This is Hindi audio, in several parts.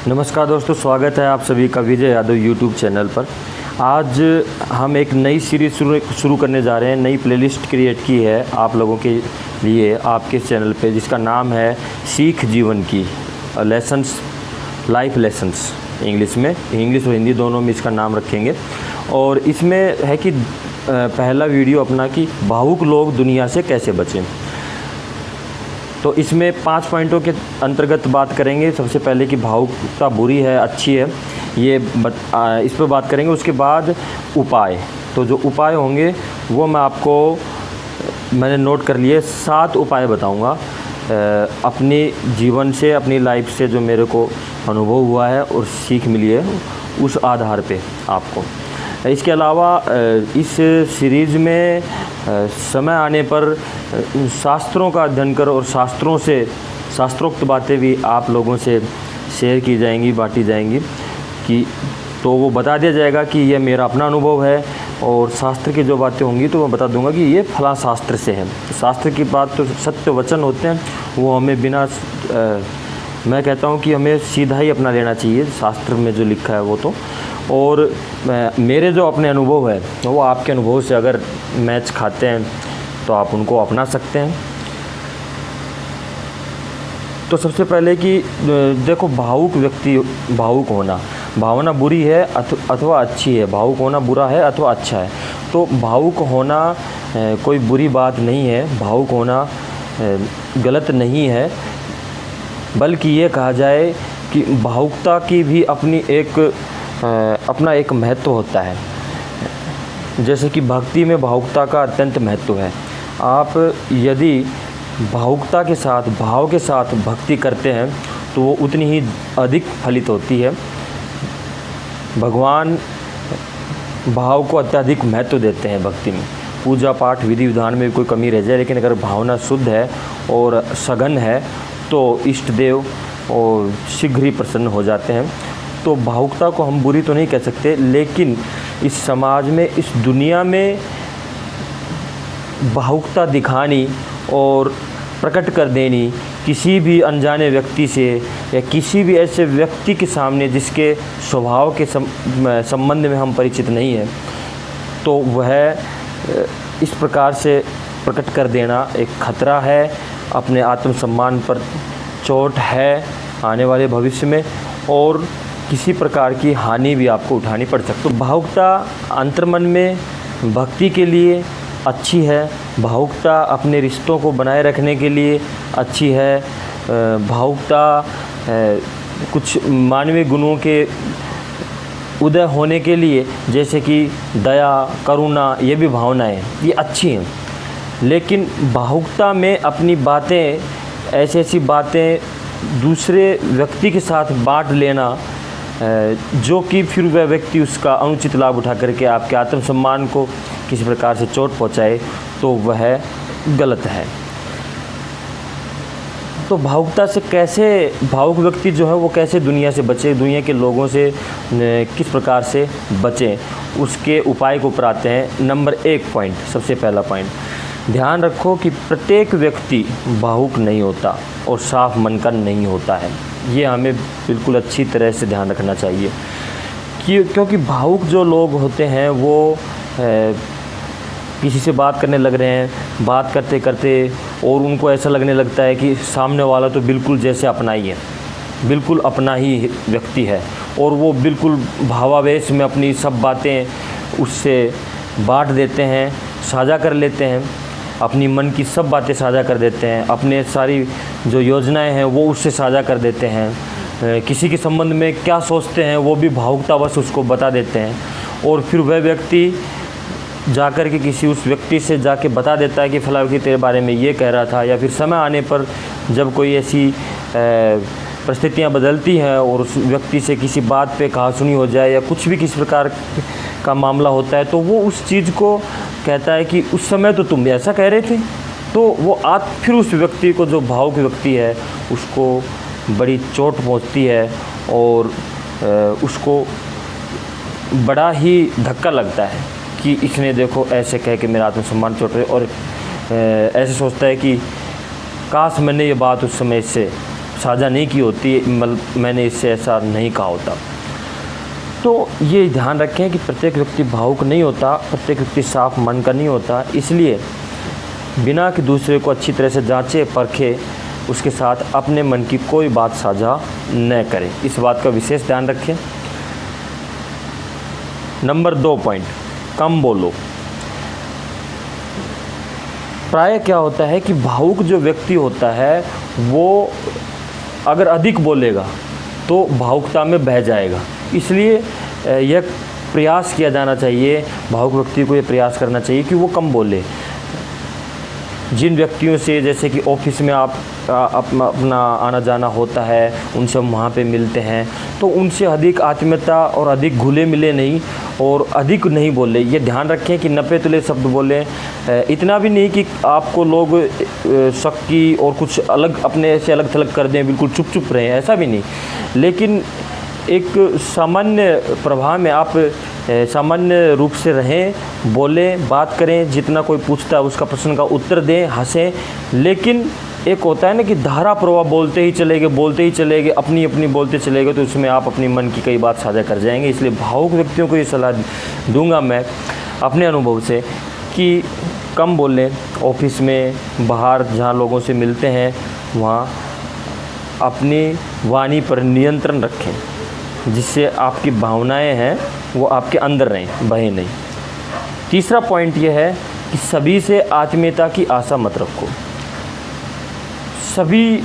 नमस्कार दोस्तों, स्वागत है आप सभी का विजय यादव यूट्यूब चैनल पर। आज हम एक नई सीरीज़ शुरू करने जा रहे हैं। नई प्लेलिस्ट क्रिएट की है आप लोगों के लिए आपके चैनल पे, जिसका नाम है सीख जीवन की लेसन्स, लाइफ लेसन्स। इंग्लिश और हिंदी दोनों में इसका नाम रखेंगे। और इसमें है कि पहला वीडियो अपना कि भावुक लोग दुनिया से कैसे बचें। तो इसमें 5 पॉइंटों के अंतर्गत बात करेंगे। सबसे पहले कि भावुकता बुरी है अच्छी है, इस पर बात करेंगे। उसके बाद उपाय, तो जो उपाय होंगे वो मैंने नोट कर लिए 7 उपाय बताऊंगा अपनी जीवन से, अपनी लाइफ से जो मेरे को अनुभव हुआ है और सीख मिली है उस आधार पे आपको। इसके अलावा इस सीरीज़ में समय आने पर शास्त्रों का अध्ययन कर और शास्त्रोक्त बातें भी आप लोगों से शेयर की जाएंगी, बांटी जाएंगी कि तो वो बता दिया जाएगा कि ये मेरा अपना अनुभव है। और शास्त्र की जो बातें होंगी तो मैं बता दूंगा कि ये फला शास्त्र से है। शास्त्र की बात तो सत्य वचन होते हैं, वो हमें बिना मैं कहता हूँ कि हमें सीधा ही अपना लेना चाहिए शास्त्र में जो लिखा है वो तो। और मेरे जो अपने अनुभव है वो आपके अनुभव से अगर मैच खाते हैं तो आप उनको अपना सकते हैं। तो सबसे पहले कि देखो, भावुक होना, भावना बुरी है अथवा अच्छी है, भावुक होना बुरा है अथवा अच्छा है। तो भावुक होना कोई बुरी बात नहीं है, भावुक होना गलत नहीं है, बल्कि ये कहा जाए कि भावुकता की भी अपना एक महत्व होता है। जैसे कि भक्ति में भावुकता का अत्यंत महत्व है। आप यदि भावुकता के साथ, भाव के साथ भक्ति करते हैं तो वो उतनी ही अधिक फलित होती है। भगवान भाव को अत्यधिक महत्व देते हैं भक्ति में। पूजा पाठ विधि विधान में कोई कमी रह जाए, लेकिन अगर भावना शुद्ध है और सघन है तो इष्ट देव और शीघ्र ही प्रसन्न हो जाते हैं। तो भावुकता को हम बुरी तो नहीं कह सकते, लेकिन इस समाज में, इस दुनिया में भावुकता दिखानी और प्रकट कर देनी किसी भी अनजाने व्यक्ति से या किसी भी ऐसे व्यक्ति के सामने जिसके स्वभाव के संबंध में हम परिचित नहीं हैं, तो वह इस प्रकार से प्रकट कर देना एक खतरा है, अपने आत्मसम्मान पर चोट है आने वाले भविष्य में, और किसी प्रकार की हानि भी आपको उठानी पड़ सकती है। तो भावुकता अंतर्मन में भक्ति के लिए अच्छी है, भावुकता अपने रिश्तों को बनाए रखने के लिए अच्छी है, भावुकता कुछ मानवीय गुणों के उदय होने के लिए, जैसे कि दया, करुणा, ये भी भावनाएं ये अच्छी हैं। लेकिन भावुकता में अपनी बातें, ऐसी बातें दूसरे व्यक्ति के साथ बांट लेना जो कि फिर वह व्यक्ति उसका अनुचित लाभ उठा करके आपके आत्मसम्मान को किसी प्रकार से चोट पहुंचाए, तो वह गलत है। तो भावुकता से कैसे, भावुक व्यक्ति जो है वो कैसे दुनिया से बचे, दुनिया के लोगों से किस प्रकार से बचें, उसके उपाय को अपनाते हैं। नंबर 1 पॉइंट, सबसे पहला पॉइंट, ध्यान रखो कि प्रत्येक व्यक्ति भावुक नहीं होता और साफ मन का नहीं होता है। ये हमें बिल्कुल अच्छी तरह से ध्यान रखना चाहिए क्योंकि भावुक जो लोग होते हैं वो किसी से बात करने लग रहे हैं, बात करते करते और उनको ऐसा लगने लगता है कि सामने वाला तो बिल्कुल जैसे अपना ही है, बिल्कुल अपना ही व्यक्ति है, और वो बिल्कुल भावावेश में अपनी सब बातें उससे बांट देते हैं, साझा कर लेते हैं, अपनी मन की सब बातें साझा कर देते हैं, अपने सारी जो योजनाएं हैं वो उससे साझा कर देते हैं, किसी के संबंध में क्या सोचते हैं वो भी भावुकतावश उसको बता देते हैं। और फिर वह व्यक्ति जाकर के किसी उस व्यक्ति से जाके बता देता है कि फला व्यक्ति तेरे बारे में ये कह रहा था, या फिर समय आने पर जब कोई ऐसी परिस्थितियाँ बदलती हैं और उस व्यक्ति से किसी बात पे कहासुनी हो जाए या कुछ भी किसी प्रकार का मामला होता है, तो वो उस चीज़ को कहता है कि उस समय तो तुम ऐसा कह रहे थे। तो वो फिर उस व्यक्ति को, जो भावुक व्यक्ति है, उसको बड़ी चोट पहुंचती है और उसको बड़ा ही धक्का लगता है कि इसने देखो ऐसे कह के मेरा आत्मसम्मान चोट रहे, और ऐसे सोचता है कि काश मैंने ये बात उस समय से साझा नहीं की होती, मैंने इससे ऐसा नहीं कहा होता। तो ये ध्यान रखें कि प्रत्येक व्यक्ति भावुक नहीं होता, प्रत्येक व्यक्ति साफ मन का नहीं होता। इसलिए बिना कि दूसरे को अच्छी तरह से जांचे परखे, उसके साथ अपने मन की कोई बात साझा न करें। इस बात का विशेष ध्यान रखें। नंबर 2 पॉइंट, कम बोलो। प्राय क्या होता है कि भावुक जो व्यक्ति होता है वो अगर अधिक बोलेगा तो भावुकता में बह जाएगा। इसलिए यह प्रयास किया जाना चाहिए, भावुक व्यक्ति को ये प्रयास करना चाहिए कि वो कम बोले। जिन व्यक्तियों से जैसे कि ऑफिस में आप अपना आना जाना होता है, उनसे हम वहाँ पे मिलते हैं, तो उनसे अधिक आत्मीयता और अधिक घुले मिले नहीं और अधिक नहीं बोले। ये ध्यान रखें कि नपे तुले शब्द बोलें। इतना भी नहीं कि आपको लोग शक की और कुछ अलग अपने से अलग थलग कर दें, बिल्कुल चुप चुप रहें, ऐसा भी नहीं। लेकिन एक सामान्य प्रभाव में आप सामान्य रूप से रहें, बोलें, बात करें, जितना कोई पूछता है उसका प्रश्न का उत्तर दें, हंसें। लेकिन एक होता है ना कि धारा प्रवाह बोलते ही चले गए, अपनी अपनी बोलते चले गए, तो उसमें आप अपनी मन की कई बात साझा कर जाएंगे। इसलिए भावुक व्यक्तियों को ये सलाह दूंगा मैं अपने अनुभव से कि कम बोलें। ऑफिस में, बाहर जहाँ लोगों से मिलते हैं, वहाँ अपनी वाणी पर नियंत्रण रखें, जिससे आपकी भावनाएं हैं वो आपके अंदर रहें, बहे नहीं। तीसरा पॉइंट यह है कि सभी से आत्मीयता की आशा मत रखो। सभी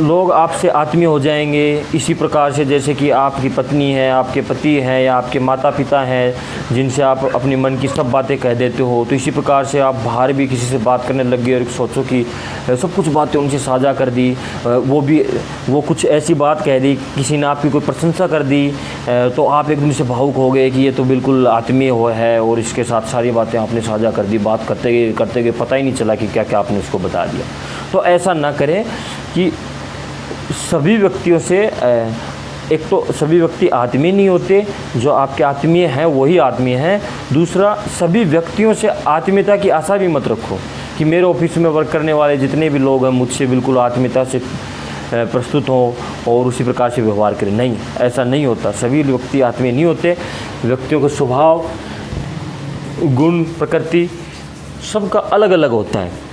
लोग आपसे आत्मीय हो जाएंगे इसी प्रकार से जैसे कि आपकी पत्नी है, आपके पति हैं या आपके माता पिता हैं, जिनसे आप अपनी मन की सब बातें कह देते हो। तो इसी प्रकार से आप बाहर भी किसी से बात करने लग गए और सोचो कि सब कुछ बातें उनसे साझा कर दी, वो कुछ ऐसी बात कह दी, किसी ने आपकी कोई प्रशंसा कर दी, तो आप एकदम से भावुक हो गए कि ये तो बिल्कुल आत्मीय हो है और इसके साथ सारी बातें आपने साझा कर दी। बात करते गए पता ही नहीं चला कि क्या क्या आपने उसको बता दिया। तो ऐसा ना करें कि सभी व्यक्तियों से, एक तो सभी व्यक्ति आत्मीय नहीं होते, जो आपके आत्मीय हैं वही आत्मीय हैं। दूसरा, सभी व्यक्तियों से आत्मीयता की आशा भी मत रखो कि मेरे ऑफिस में वर्क करने वाले जितने भी लोग हैं मुझसे बिल्कुल आत्मीयता से प्रस्तुत हों और उसी प्रकार से व्यवहार करें। नहीं, ऐसा नहीं होता। सभी व्यक्ति आत्मीय नहीं होते। व्यक्तियों का स्वभाव, गुण, प्रकृति सबका अलग अलग होता है।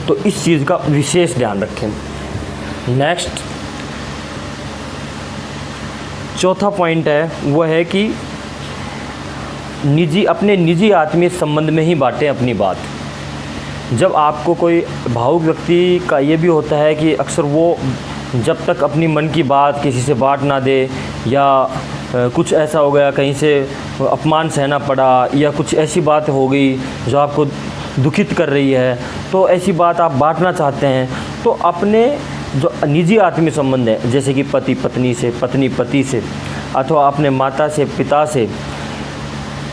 तो इस चीज़ का विशेष ध्यान रखें। नेक्स्ट, चौथा पॉइंट है वह है कि अपने निजी आत्मीय संबंध में ही बांटें अपनी बात। जब आपको कोई भावुक व्यक्ति का ये भी होता है कि अक्सर वो जब तक अपनी मन की बात किसी से बांट ना दे, या कुछ ऐसा हो गया कहीं से अपमान सहना पड़ा या कुछ ऐसी बात हो गई जो आपको दुखित कर रही है, तो ऐसी बात आप बांटना चाहते हैं, तो अपने जो निजी आत्मीय संबंध है जैसे कि पति पत्नी से, पत्नी पति से, अथवा अपने माता से, पिता से,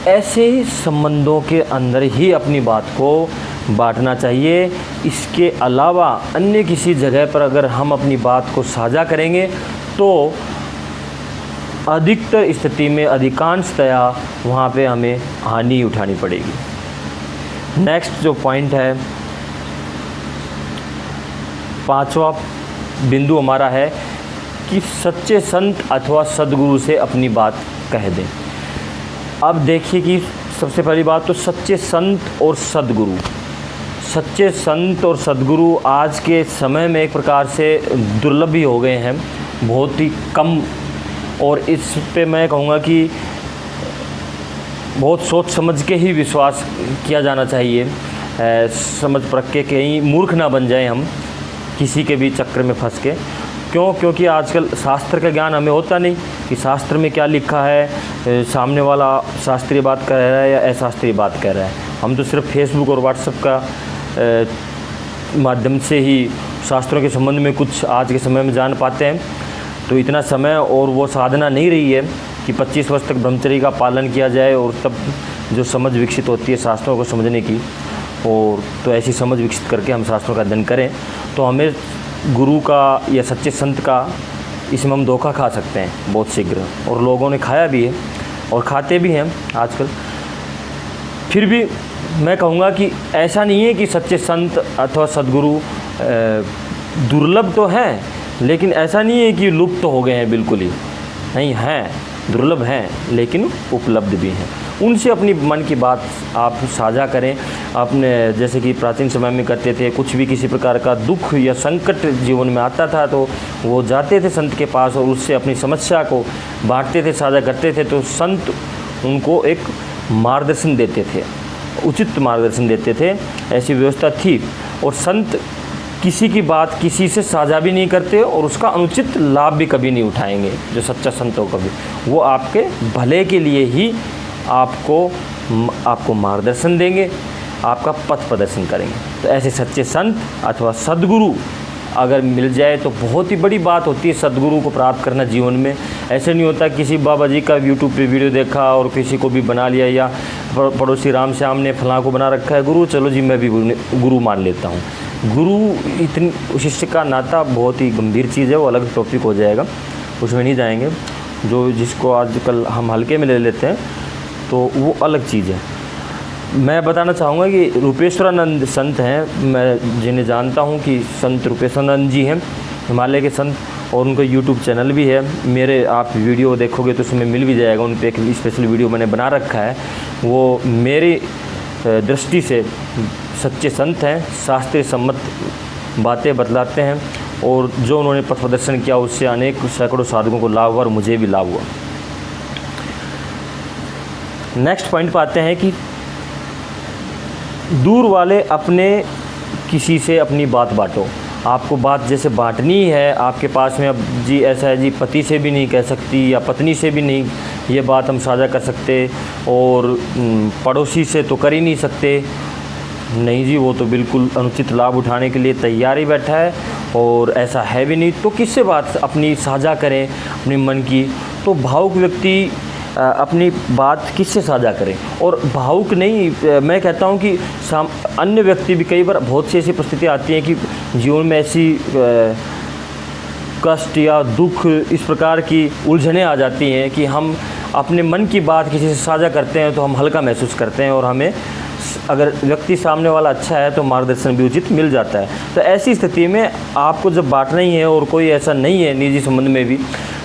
ऐसे संबंधों के अंदर ही अपनी बात को बांटना चाहिए। इसके अलावा अन्य किसी जगह पर अगर हम अपनी बात को साझा करेंगे तो अधिकतर स्थिति में, अधिकांशतया वहाँ पे हमें हानि उठानी पड़ेगी। नेक्स्ट जो पॉइंट है, पांचवा बिंदु हमारा है कि सच्चे संत अथवा सद्गुरु से अपनी बात कह दें। अब देखिए कि सबसे पहली बात तो सच्चे संत और सद्गुरु। सच्चे संत और सद्गुरु आज के समय में एक प्रकार से दुर्लभ ही हो गए हैं, बहुत ही कम। और इस पे मैं कहूँगा कि बहुत सोच समझ के ही विश्वास किया जाना चाहिए, समझ परख के कहीं मूर्ख ना बन जाएं हम किसी के भी चक्कर में फंस के। क्योंकि आजकल शास्त्र का ज्ञान हमें होता नहीं कि शास्त्र में क्या लिखा है, सामने वाला शास्त्रीय बात कह रहा है या अशास्त्रीय बात कह रहा है। हम तो सिर्फ फेसबुक और व्हाट्सएप का माध्यम से ही शास्त्रों के संबंध में कुछ आज के समय में जान पाते हैं। तो इतना समय और वो साधना नहीं रही है कि 25 वर्ष तक ब्रह्मचर्य का पालन किया जाए और तब जो समझ विकसित होती है शास्त्रों को समझने की, और तो ऐसी समझ विकसित करके हम शास्त्रों का अध्ययन करें तो हमें गुरु का या सच्चे संत का इसमें हम धोखा खा सकते हैं बहुत शीघ्र, और लोगों ने खाया भी है और खाते भी हैं आजकल। फिर भी मैं कहूँगा कि ऐसा नहीं है कि सच्चे संत अथवा सद्गुरु दुर्लभ तो हैं, लेकिन ऐसा नहीं है कि लुप्त तो हो गए हैं बिल्कुल ही, नहीं हैं, दुर्लभ हैं लेकिन उपलब्ध भी हैं। उनसे अपनी मन की बात आप साझा करें। आपने जैसे कि प्राचीन समय में करते थे, कुछ भी किसी प्रकार का दुख या संकट जीवन में आता था तो वो जाते थे संत के पास और उससे अपनी समस्या को बांटते थे, साझा करते थे, तो संत उनको एक मार्गदर्शन देते थे, उचित मार्गदर्शन देते थे। ऐसी व्यवस्था थी। और संत किसी की बात किसी से साझा भी नहीं करते और उसका अनुचित लाभ भी कभी नहीं उठाएंगे। जो सच्चा संत हो कभी, वो आपके भले के लिए ही आपको मार्गदर्शन देंगे, आपका पथ प्रदर्शन करेंगे। तो ऐसे सच्चे संत अथवा सद्गुरु अगर मिल जाए तो बहुत ही बड़ी बात होती है सद्गुरु को प्राप्त करना जीवन में। ऐसे नहीं होता किसी बाबा जी का यूट्यूब पे वीडियो देखा और किसी को भी बना लिया, या पड़ोसी राम श्याम ने फलां को बना रखा है गुरु, चलो जी मैं भी गुरु मान लेता हूँ। गुरु इतनी शिष्य का नाता बहुत ही गंभीर चीज़ है, वो अलग टॉपिक हो जाएगा, उसमें नहीं जाएंगे। जो जिसको आजकल हम हल्के में ले लेते हैं तो वो अलग चीज़ है। मैं बताना चाहूँगा कि रूपेश्वरानंद संत हैं, मैं जिन्हें जानता हूँ कि संत रूपेश्वरानंद जी हैं, हिमालय के संत, और उनका यूट्यूब चैनल भी है। मेरे आप वीडियो देखोगे तो उसमें मिल भी जाएगा, उन पर एक स्पेशल वीडियो मैंने बना रखा है। वो मेरी दृष्टि से सच्चे संत हैं, शास्त्रीय सम्मत बातें बतलाते हैं, और जो उन्होंने पथ प्रदर्शन किया उससे अनेक सैकड़ों साधकों को लाभ हुआ और मुझे भी लाभ हुआ। नेक्स्ट पॉइंट पर आते हैं कि दूर वाले अपने किसी से अपनी बात बांटो। आपको बात जैसे बांटनी है आपके पास में, अब जी ऐसा है जी पति से भी नहीं कह सकती या पत्नी से भी नहीं ये बात हम साझा कर सकते, और पड़ोसी से तो कर ही नहीं सकते, नहीं जी वो तो बिल्कुल अनुचित लाभ उठाने के लिए तैयार ही बैठा है और ऐसा है भी नहीं, तो किससे बात अपनी साझा करें अपने मन की। तो भावुक व्यक्ति अपनी बात किससे साझा करें, और भावुक नहीं, मैं कहता हूं कि अन्य व्यक्ति भी, कई बार बहुत सी ऐसी परिस्थितियाँ आती हैं कि जीवन में ऐसी कष्ट या दुख इस प्रकार की उलझनें आ जाती हैं कि हम अपने मन की बात किसी से साझा करते हैं तो हम हल्का महसूस करते हैं, और हमें अगर व्यक्ति सामने वाला अच्छा है तो मार्गदर्शन भी उचित मिल जाता है। तो ऐसी स्थिति में आपको जब बांटना ही है और कोई ऐसा नहीं है निजी संबंध में भी,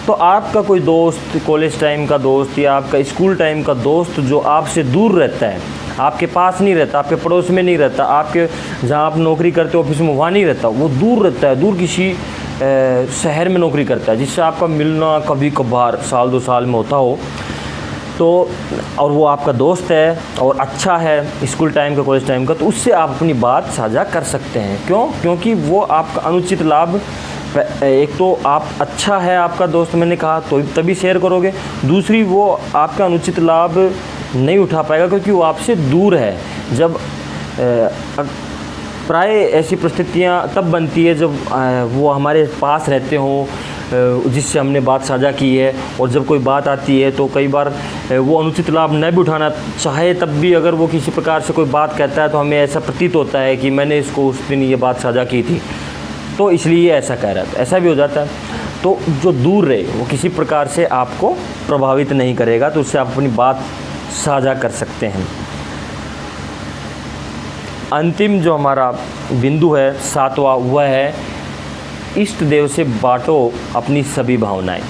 तो आपका कोई दोस्त, कॉलेज टाइम का दोस्त या आपका स्कूल टाइम का दोस्त जो आपसे दूर रहता है, आपके पास नहीं रहता, आपके पड़ोस में नहीं रहता, आपके जहाँ आप नौकरी करते हो ऑफिस में वहाँ नहीं रहता, वो दूर रहता है, दूर किसी शहर में नौकरी करता है, जिससे आपका मिलना कभी कभार साल 2 साल में होता हो, तो और वो आपका दोस्त है और अच्छा है स्कूल टाइम का, कॉलेज टाइम का, तो उससे आप अपनी बात साझा कर सकते हैं। क्यों? क्योंकि वो आपका अनुचित लाभ, एक तो आप अच्छा है आपका दोस्त, मैंने कहा, तो तभी शेयर करोगे, दूसरी वो आपका अनुचित लाभ नहीं उठा पाएगा क्योंकि वो आपसे दूर है। जब प्राय ऐसी परिस्थितियाँ तब बनती है जब वो हमारे पास रहते हों, जिससे हमने बात साझा की है, और जब कोई बात आती है तो कई बार वो अनुचित लाभ न भी उठाना चाहे, तब भी अगर वो किसी प्रकार से कोई बात कहता है तो हमें ऐसा प्रतीत होता है कि मैंने इसको उस दिन ये बात साझा की थी तो इसलिए ऐसा कह रहा था, ऐसा भी हो जाता है। तो जो दूर रहे वो किसी प्रकार से आपको प्रभावित नहीं करेगा, तो उससे आप अपनी बात साझा कर सकते हैं। अंतिम जो हमारा बिंदु है 7वां, वह है इष्ट देव से बांटो अपनी सभी भावनाएं।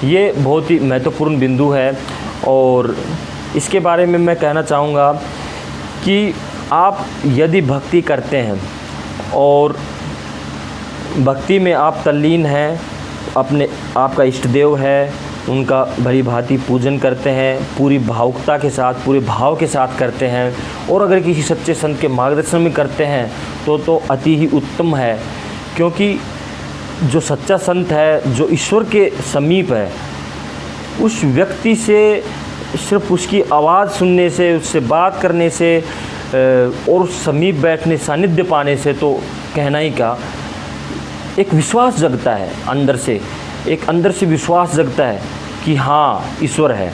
ये बहुत ही महत्वपूर्ण बिंदु है, और इसके बारे में मैं कहना चाहूँगा कि आप यदि भक्ति करते हैं और भक्ति में आप तल्लीन हैं, अपने आपका इष्ट देव है, उनका भली भांति पूजन करते हैं, पूरी भावुकता के साथ, पूरे भाव के साथ करते हैं, और अगर किसी सच्चे संत के मार्गदर्शन में करते हैं तो अति ही उत्तम है। क्योंकि जो सच्चा संत है, जो ईश्वर के समीप है, उस व्यक्ति से सिर्फ उसकी आवाज़ सुनने से, उससे बात करने से और समीप बैठने, सानिध्य पाने से तो कहना ही क्या, एक विश्वास जगता है अंदर से, एक अंदर से विश्वास जगता है कि हाँ ईश्वर है।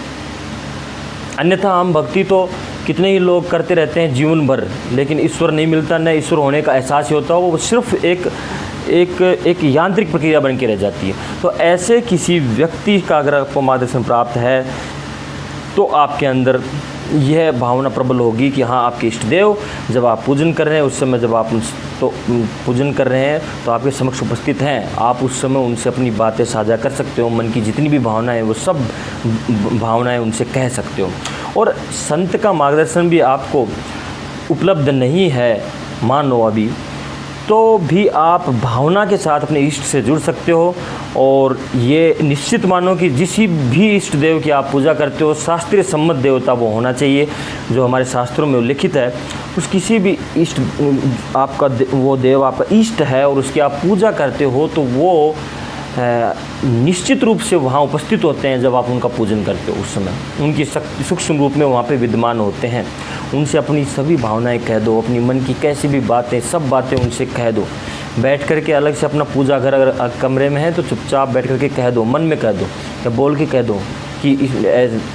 अन्यथा हम भक्ति तो कितने ही लोग करते रहते हैं जीवन भर, लेकिन ईश्वर नहीं मिलता, न ईश्वर होने का एहसास ही होता, वो सिर्फ एक यांत्रिक प्रक्रिया बन के रह जाती है। तो ऐसे किसी व्यक्ति का अगर आपको मार्गदर्शन प्राप्त है तो आपके अंदर यह भावना प्रबल होगी कि हाँ, आपके इष्ट देव जब आप पूजन कर रहे हैं, उस समय जब आप तो पूजन कर रहे हैं तो आपके समक्ष उपस्थित हैं, आप उस समय उनसे अपनी बातें साझा कर सकते हो। मन की जितनी भी भावनाएं, वो सब भावनाएं उनसे कह सकते हो। और संत का मार्गदर्शन भी आपको उपलब्ध नहीं है मानो अभी, तो भी आप भावना के साथ अपने इष्ट से जुड़ सकते हो। और ये निश्चित मानो कि जिस भी इष्ट देव की आप पूजा करते हो, शास्त्रीय सम्मत देवता वो होना चाहिए जो हमारे शास्त्रों में उल्लिखित है। उस किसी भी इष्ट आपका वो देव आपका इष्ट है और उसकी आप पूजा करते हो, तो वो निश्चित रूप से वहाँ उपस्थित होते हैं जब आप उनका पूजन करते हो। उस समय उनकी शक्ति सूक्ष्म रूप में वहाँ पे विद्यमान होते हैं। उनसे अपनी सभी भावनाएं कह दो, अपनी मन की कैसी भी बातें, सब बातें उनसे कह दो। बैठ कर के अलग से अपना पूजा घर अगर कमरे में है तो चुपचाप बैठ कर के कह दो, मन में कह दो या बोल के कह दो कि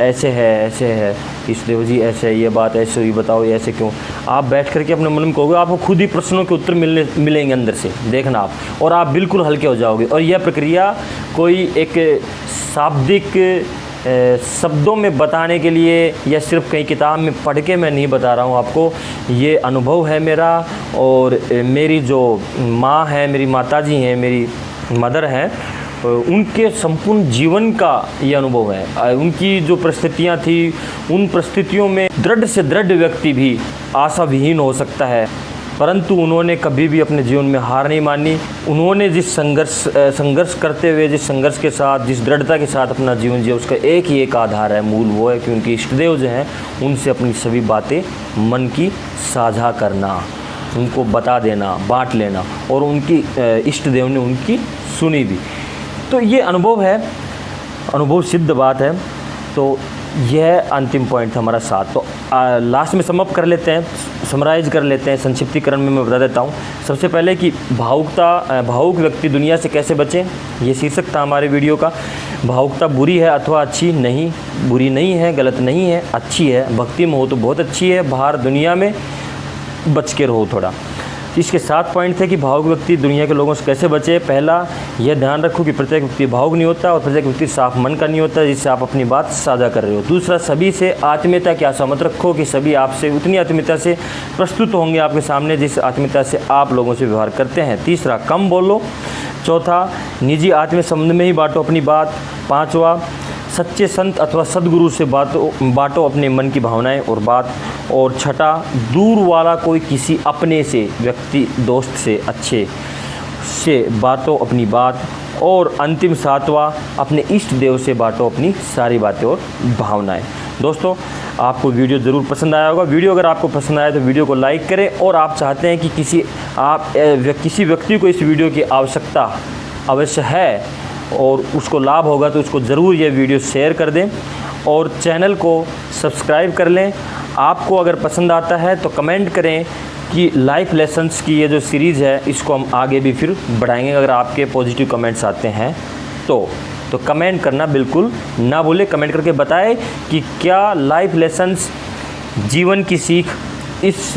ऐसे है इस देव जी, ऐसे है, ये बात ऐसे हुई, बताओ ये ऐसे क्यों। आप बैठ करके अपने मन में कहोगे, आपको खुद ही प्रश्नों के उत्तर मिलेंगे अंदर से, देखना आप, और आप बिल्कुल हल्के हो जाओगे। और यह प्रक्रिया कोई एक शाब्दिक शब्दों में बताने के लिए या सिर्फ कहीं किताब में पढ़ के मैं नहीं बता रहा हूँ आपको, ये अनुभव है मेरा। और मेरी जो माँ है, मेरी माताजी हैं, मेरी मदर हैं, उनके संपूर्ण जीवन का ये अनुभव है। उनकी जो परिस्थितियाँ थी, उन परिस्थितियों में दृढ़ से दृढ़ व्यक्ति भी आशा विहीन हो सकता है, परंतु उन्होंने कभी भी अपने जीवन में हार नहीं मानी। उन्होंने जिस संघर्ष करते हुए, जिस संघर्ष के साथ, जिस दृढ़ता के साथ अपना जीवन जिया, उसका एक ही एक आधार है, मूल, वो है कि उनके इष्टदेव जो हैं उनसे अपनी सभी बातें मन की साझा करना, उनको बता देना, बांट लेना, और उनकी इष्टदेव ने उनकी सुनी भी। तो ये अनुभव है, अनुभव सिद्ध बात है। तो यह अंतिम पॉइंट था हमारा 7। तो लास्ट में समअप कर लेते हैं, समराइज कर लेते हैं, संक्षिप्तीकरण में मैं बता देता हूँ। सबसे पहले कि भावुक व्यक्ति दुनिया से कैसे बचें, ये शीर्षक था हमारे वीडियो का। भावुकता बुरी है अथवा अच्छी? नहीं, बुरी नहीं है, गलत नहीं है, अच्छी है। भक्ति में हो तो बहुत अच्छी है, बाहर दुनिया में बच के रहो थोड़ा। इसके 7 पॉइंट थे कि भावुक व्यक्ति दुनिया के लोगों से कैसे बचे। पहला, यह ध्यान रखो कि प्रत्येक व्यक्ति भावुक नहीं होता और प्रत्येक व्यक्ति साफ मन का नहीं होता जिससे आप अपनी बात साझा कर रहे हो। दूसरा, सभी से आत्मीयता की आशा मत रखो कि सभी आपसे उतनी आत्मीयता से प्रस्तुत होंगे आपके सामने जिस आत्मीयता से आप लोगों से व्यवहार करते हैं। तीसरा, कम बोलो। चौथा, निजी आत्मीय संबंध में ही बांटो अपनी बात। पाँचवा, सच्चे संत अथवा सदगुरु से बांटो अपने मन की भावनाएं और बात। और छठा, दूर वाला कोई किसी अपने से व्यक्ति, दोस्त से, अच्छे से बांटो अपनी बात। और अंतिम 7वां, अपने इष्ट देव से बांटो अपनी सारी बातें और भावनाएं। दोस्तों, आपको वीडियो ज़रूर पसंद आया होगा। वीडियो अगर आपको पसंद आया तो वीडियो को लाइक करें, और आप चाहते हैं कि किसी व्यक्ति को इस वीडियो की आवश्यकता अवश्य है और उसको लाभ होगा तो उसको ज़रूर ये वीडियो शेयर कर दें और चैनल को सब्सक्राइब कर लें। आपको अगर पसंद आता है तो कमेंट करें कि लाइफ लेसन्स की ये जो सीरीज़ है इसको हम आगे भी फिर बढ़ाएंगे। अगर आपके पॉजिटिव कमेंट्स आते हैं तो कमेंट करना बिल्कुल ना भूलें। कमेंट करके बताएं कि क्या लाइफ लेसन्स, जीवन की सीख इस